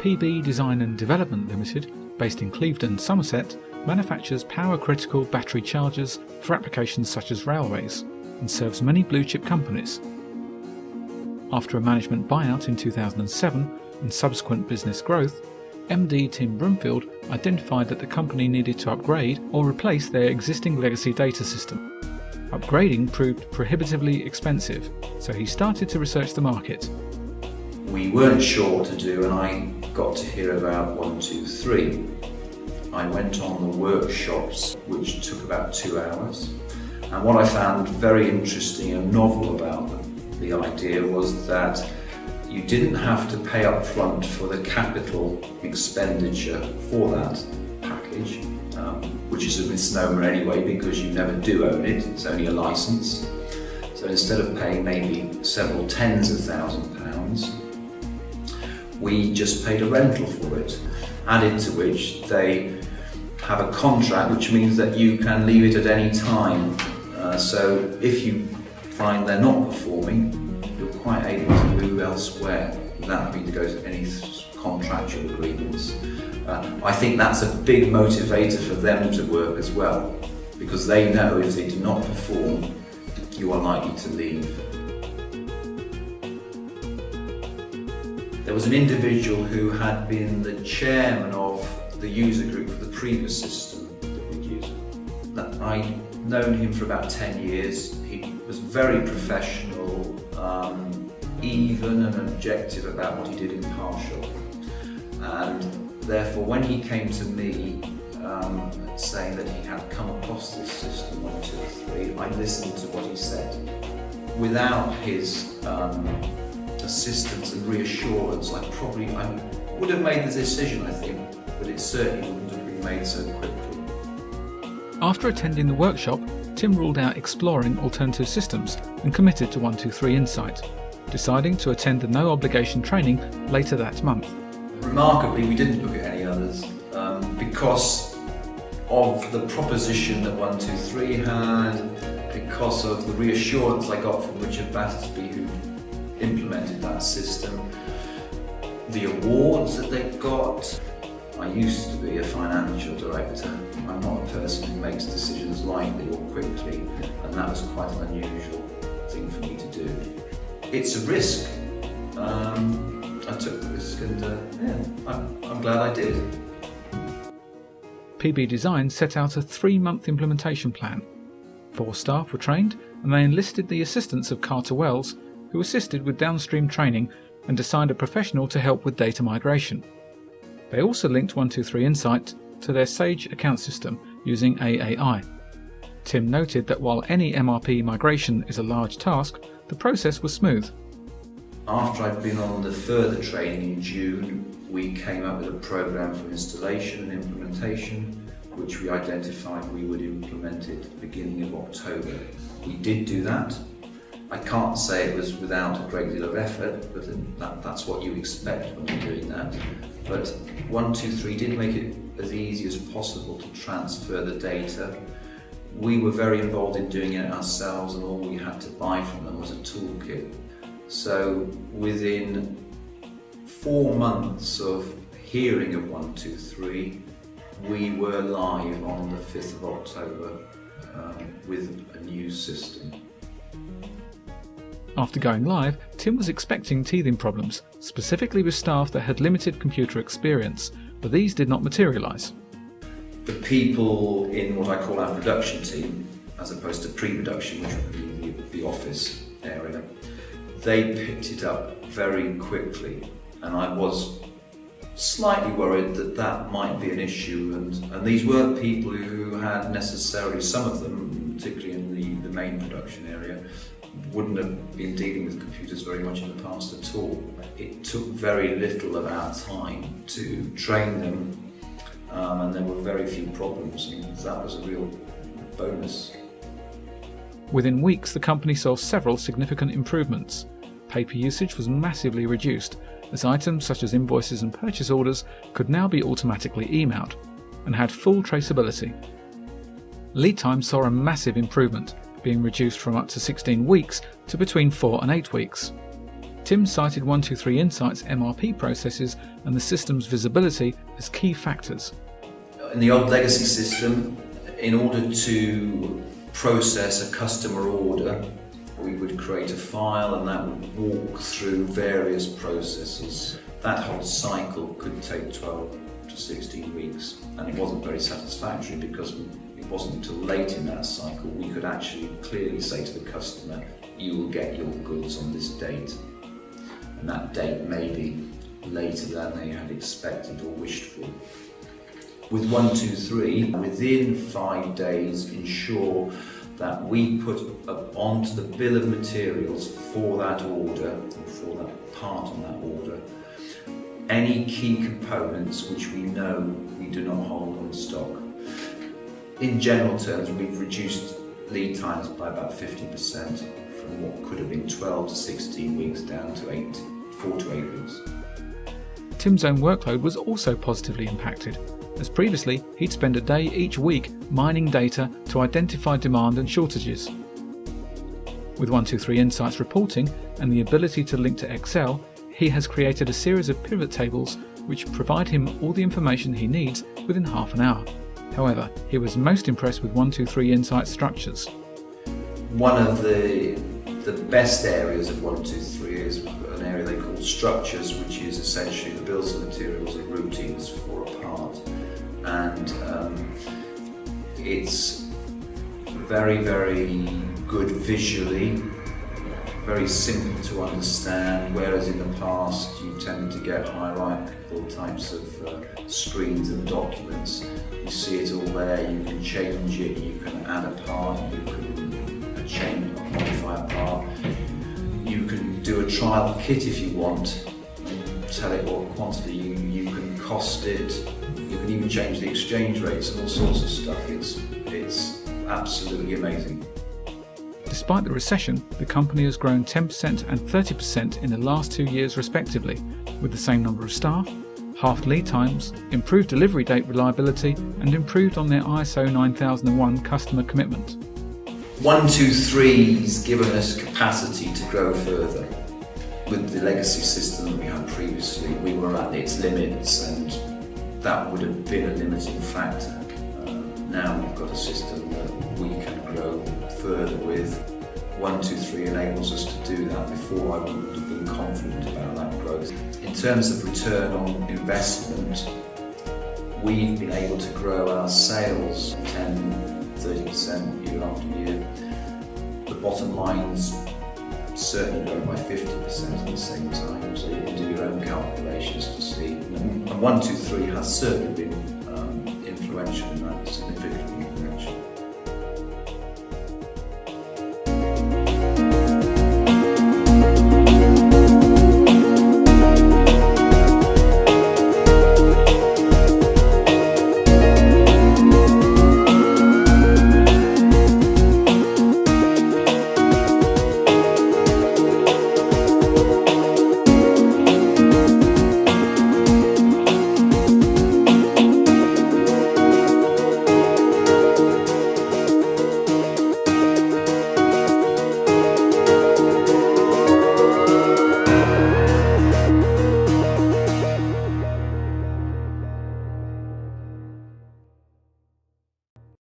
PB Design and Development Limited, based in Clevedon, Somerset, manufactures power-critical battery chargers for applications such as railways and serves many blue-chip companies. After a management buyout in 2007 and subsequent business growth, MD Tim Broomfield identified that the company needed to upgrade or replace their existing legacy data system. Upgrading proved prohibitively expensive, so he started to research the market. We weren't sure what to do, and I got to hear about 123. I went on the workshops, which took about 2 hours, and what I found very interesting and novel about the idea was that you didn't have to pay up front for the capital expenditure for that package, which is a misnomer anyway because you never do own it, it's only a license. So instead of paying maybe several tens of £1,000s, we just paid a rental for it, added to which they have a contract, which means that you can leave it at any time. So if you find they're not performing, you're quite able to move elsewhere without having to go to any contractual agreements. I think that's a big motivator for them to work as well, because they know if they do not perform, you are likely to leave. There was an individual who had been the chairman of the user group for the previous system that we'd used. I'd known him for about 10 years. He was very professional, even and objective about what he did, impartial. And therefore, when he came to me saying that he had come across this system 123, I listened to what he said. Without his assistance and reassurance, I would have made the decision, I think, but it certainly wouldn't have been made so quickly. After attending the workshop, Tim ruled out exploring alternative systems and committed to 123insight, deciding to attend the no-obligation training later that month. Remarkably, we didn't look at any others because of the proposition that 123 had, because of the reassurance I got from Richard Battersby, who implemented that system, the awards that they got. I used to be a financial director. I'm not a person who makes decisions lightly or quickly, and that was quite an unusual thing for me to do. It's a risk. I took the risk, and I'm glad I did. PB Design set out a 3-month implementation plan. 4 staff were trained, and they enlisted the assistance of Carter Wells, who assisted with downstream training and assigned a professional to help with data migration. They also linked 123insight to their Sage account system using AAI. Tim noted that while any MRP migration is a large task, the process was smooth. After I'd been on the further training in June, we came up with a program for installation and implementation, which we identified we would implement it at the beginning of October. We did do that. I can't say it was without a great deal of effort, but that's what you expect when you're doing that. But 123 did make it as easy as possible to transfer the data. We were very involved in doing it ourselves, and all we had to buy from them was a toolkit. So within 4 months of hearing of 123, we were live on the 5th of October with a new system. After going live, Tim was expecting teething problems, specifically with staff that had limited computer experience, but these did not materialise. The people in what I call our production team, as opposed to pre-production, which would be the office area, they picked it up very quickly, and I was slightly worried that that might be an issue, and these weren't people who had necessarily, some of them, particularly in the main production area, wouldn't have been dealing with computers very much in the past at all. It took very little of our time to train them, and there were very few problems, and that was a real bonus. Within weeks, the company saw several significant improvements. Paper usage was massively reduced, as items such as invoices and purchase orders could now be automatically emailed, and had full traceability. Lead time saw a massive improvement, being reduced from up to 16 weeks to between 4 and 8 weeks. Tim cited 123insight's MRP processes and the system's visibility as key factors. In the old legacy system, in order to process a customer order, we would create a file and that would walk through various processes. That whole cycle could take 12 to 16 weeks, and it wasn't very satisfactory because it wasn't until late in that cycle we could actually clearly say to the customer, you will get your goods on this date. And that date may be later than they had expected or wished for. With 123, within 5 days, ensure that we put onto the bill of materials for that order, or for that part on that order, any key components which we know we do not hold on stock. In general terms, we've reduced lead times by about 50% from what could have been 12 to 16 weeks down to 4 to 8 weeks. Tim's own workload was also positively impacted, as previously he'd spend a day each week mining data to identify demand and shortages. With 123insight's reporting and the ability to link to Excel, he has created a series of pivot tables which provide him all the information he needs within half an hour. However, he was most impressed with 123insight's structures. One of the best areas of 123 is an area they call structures, which is essentially the bills of materials and routines for a part. And it's very, very good visually, very simple to understand, whereas in the past you tend to get hierarchical types of screens and documents. You see it all there, you can change it, you can add a part, you can change, modify a part, you can do a trial kit if you want, tell it what quantity, you can cost it, you can even change the exchange rates and all sorts of stuff. It's absolutely amazing. Despite the recession, the company has grown 10% and 30% in the last 2 years respectively, with the same number of staff, halved lead times, improved delivery date reliability, and improved on their ISO 9001 customer commitment. 123's given us capacity to grow further. With the legacy system that we had previously, we were at its limits and that would have been a limiting factor. Now we've got a system that we can grow further with. 123 enables us to do that. Before I wouldn't have been confident about that growth. In terms of return on investment, we've been able to grow our sales 10-30% year after year. The bottom line's certainly grown by 50% at the same time, so you can do your own calculations to see. And 123 has certainly been influential in that significantly.